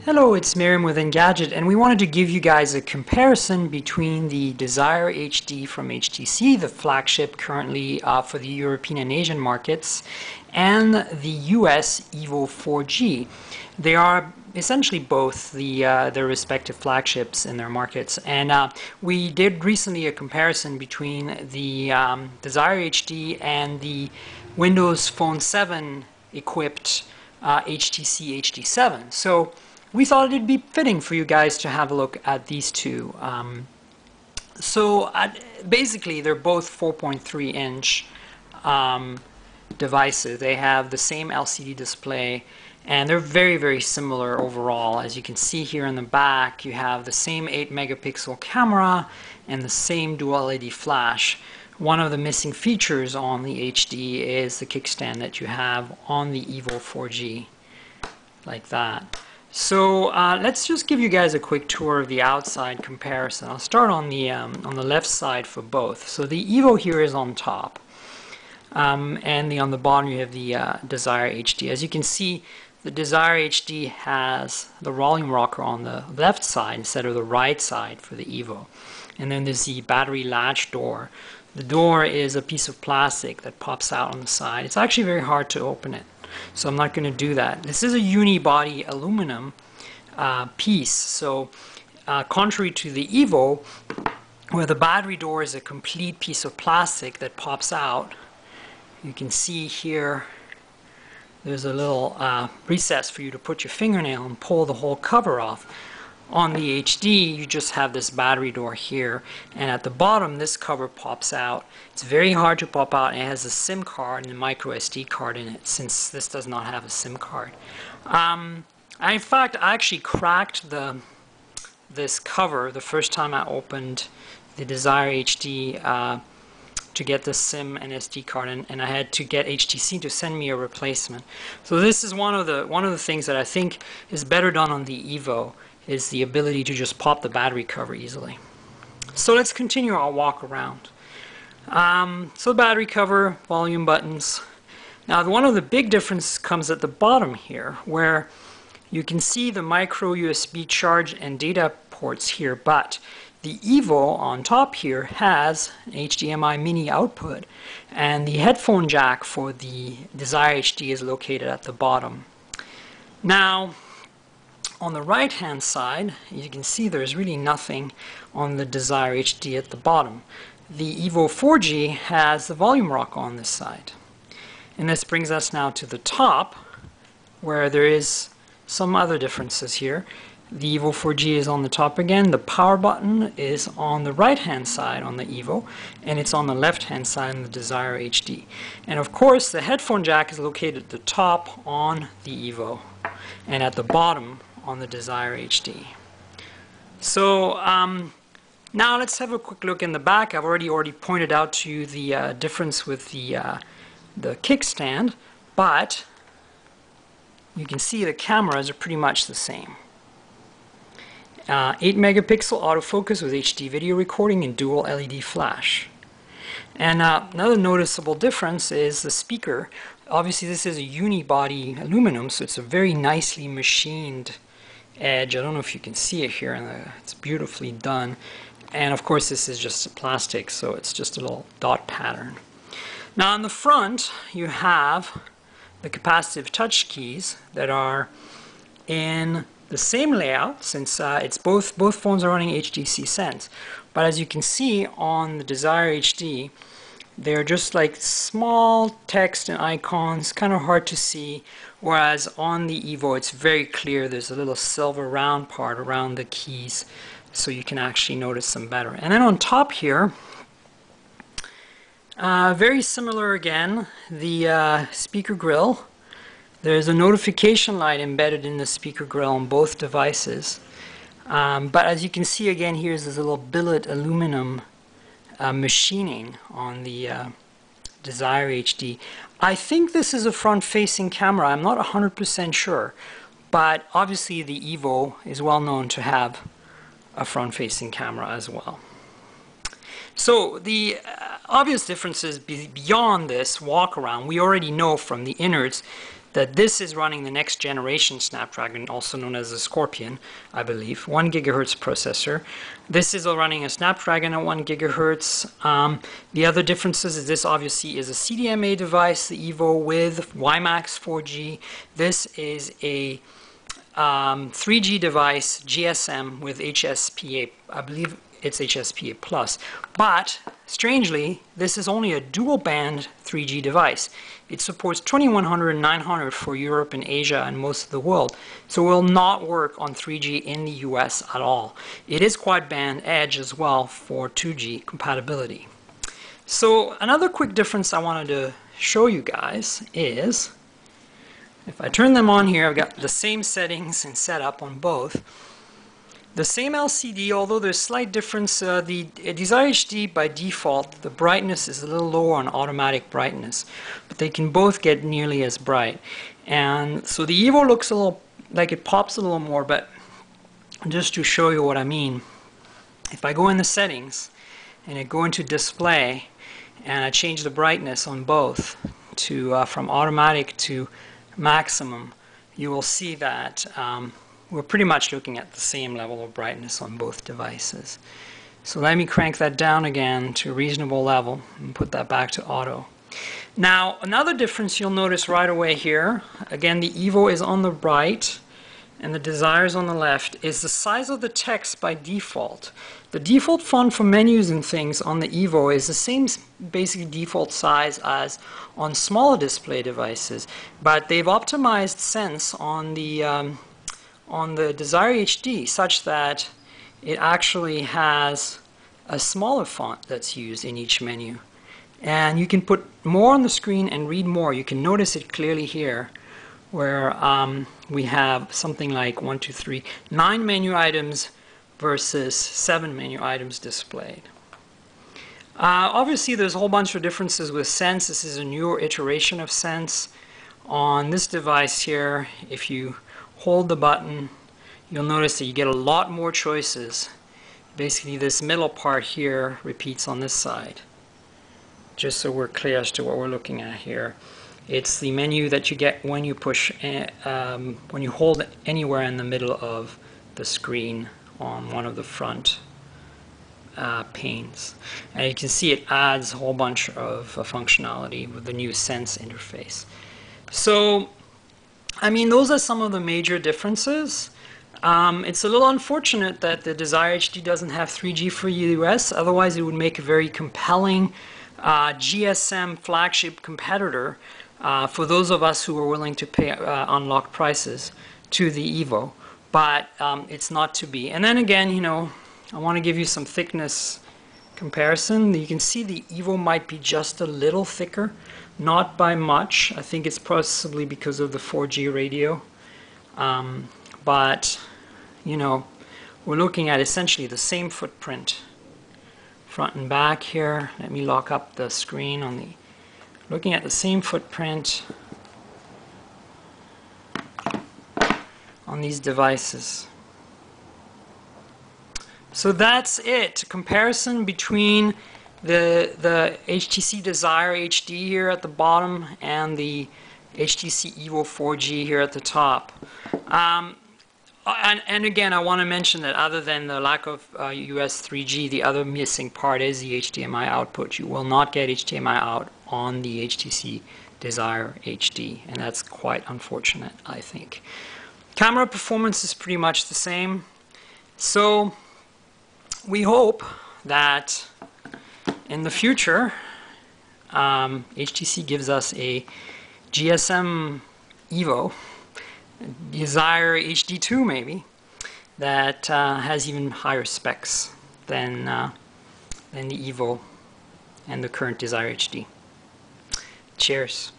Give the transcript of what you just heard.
Hello, it's Miriam with Engadget, and we wanted to give you guys a comparison between the Desire HD from HTC, the flagship currently for the European and Asian markets, and the US EVO 4G. They are essentially both their respective flagships in their markets, and we did recently a comparison between the Desire HD and the Windows Phone 7 equipped HTC HD7. So we thought it'd be fitting for you guys to have a look at these two. Basically, they're both 4.3-inch devices. They have the same LCD display, and they're very, very similar overall. As you can see here in the back, you have the same 8-megapixel camera and the same dual LED flash. One of the missing features on the HD is the kickstand that you have on the EVO 4G, like that. So let's just give you guys a quick tour of the outside comparison. I'll start on the left side for both. So the EVO here is on top, and on the bottom you have the Desire HD. As you can see, the Desire HD has the volume rocker on the left side instead of the right side for the EVO. And then there's the battery latch door. The door is a piece of plastic that pops out on the side. It's actually very hard to open it, so I'm not going to do that. This is a unibody aluminum piece, so contrary to the EVO, where the battery door is a complete piece of plastic that pops out, you can see here there's a little recess for you to put your fingernail and pull the whole cover off. On the HD, you just have this battery door here, and at the bottom this cover pops out. It's very hard to pop out, and it has a SIM card and a micro SD card in it, since this does not have a SIM card. In fact, I actually cracked this cover the first time I opened the Desire HD to get the SIM and SD card, and I had to get HTC to send me a replacement. So this is one of the things that I think is better done on the EVO, is the ability to just pop the battery cover easily. So let's continue our walk around. So battery cover, volume buttons. Now one of the big differences comes at the bottom here, where you can see the micro USB charge and data ports here, but the EVO on top here has an HDMI mini output, and the headphone jack for the Desire HD is located at the bottom. Now, on the right hand side, you can see there's really nothing on the Desire HD at the bottom. The EVO 4G has the volume rocker on this side. And this brings us now to the top, where there is some other differences here. The EVO 4G is on the top again. The power button is on the right hand side on the EVO, and it's on the left hand side on the Desire HD. And of course, the headphone jack is located at the top on the EVO, and at the bottom on the Desire HD. So now let's have a quick look in the back. I've already pointed out to you the difference with the kickstand, but you can see the cameras are pretty much the same. 8-megapixel autofocus with HD video recording and dual LED flash. And another noticeable difference is the speaker. Obviously this is a unibody aluminum, so it's a very nicely machined edge. I don't know if you can see it here, and it's beautifully done. And of course this is just plastic, so it's just a little dot pattern. Now on the front you have the capacitive touch keys that are in the same layout, since it's both phones are running HTC Sense. But as you can see on the Desire HD, they're just like small text and icons, kind of hard to see, whereas on the EVO it's very clear. There's a little silver round part around the keys, so you can actually notice them better. And then on top here, very similar again, the speaker grill. There's a notification light embedded in the speaker grill on both devices. But as you can see again, here's this little billet aluminum machining on the Desire HD. I think this is a front-facing camera. I'm not 100% sure, but obviously the EVO is well known to have a front-facing camera as well. So the obvious differences beyond this walk around, we already know from the innards that this is running the next generation Snapdragon, also known as the Scorpion, I believe, 1 gigahertz processor. This is running a Snapdragon at 1 gigahertz. The other differences is this obviously is a CDMA device, the EVO with WiMAX 4G. This is a 3G device, GSM with HSPA, I believe it's HSPA plus, but strangely this is only a dual band 3G device. It supports 2100 and 900 for Europe and Asia and most of the world, so it will not work on 3G in the US at all. It is quad band edge as well for 2G compatibility. So another quick difference I wanted to show you guys is, if I turn them on here, I've got the same settings and setup on both. The same LCD, although there's slight difference. The Desire HD by default, the brightness is a little lower on automatic brightness, but they can both get nearly as bright. And so the EVO looks a little like it pops a little more, but just to show you what I mean, if I go in the settings and I go into display and I change the brightness on both to from automatic to maximum, you will see that we're pretty much looking at the same level of brightness on both devices. So let me crank that down again to a reasonable level and put that back to auto. Now another difference you'll notice right away here, again the EVO is on the right and the Desire is on the left, is the size of the text by default. The default font for menus and things on the EVO is the same basic default size as on smaller display devices, but they've optimized Sense on the Desire HD such that it actually has a smaller font that's used in each menu. And you can put more on the screen and read more. You can notice it clearly here where we have something like 9 menu items versus 7 menu items displayed. Obviously there's a whole bunch of differences with Sense. This is a newer iteration of Sense. On this device here, if you hold the button, you'll notice that you get a lot more choices. Basically this middle part here repeats on this side. Just so we're clear as to what we're looking at here. It's the menu that you get when you push, when you hold anywhere in the middle of the screen on one of the front panes. And you can see it adds a whole bunch of functionality with the new Sense interface. So, I mean, those are some of the major differences. It's a little unfortunate that the Desire HD doesn't have 3G for US, otherwise it would make a very compelling GSM flagship competitor for those of us who are willing to pay unlocked prices to the EVO, but it's not to be. And then again, you know, I want to give you some thickness comparison. You can see the EVO might be just a little thicker, not by much. I think it's possibly because of the 4G radio, but you know, we're looking at essentially the same footprint front and back here. Let me lock up the screen on the, looking at the same footprint on these devices. So that's it. Comparison between the HTC Desire HD here at the bottom and the HTC EVO 4G here at the top. And again, I want to mention that other than the lack of US 3G, the other missing part is the HDMI output. You will not get HDMI out on the HTC Desire HD, and that's quite unfortunate, I think. Camera performance is pretty much the same. So we hope that in the future, HTC gives us a GSM EVO, Desire HD2 maybe, that has even higher specs than the EVO and the current Desire HD. Cheers.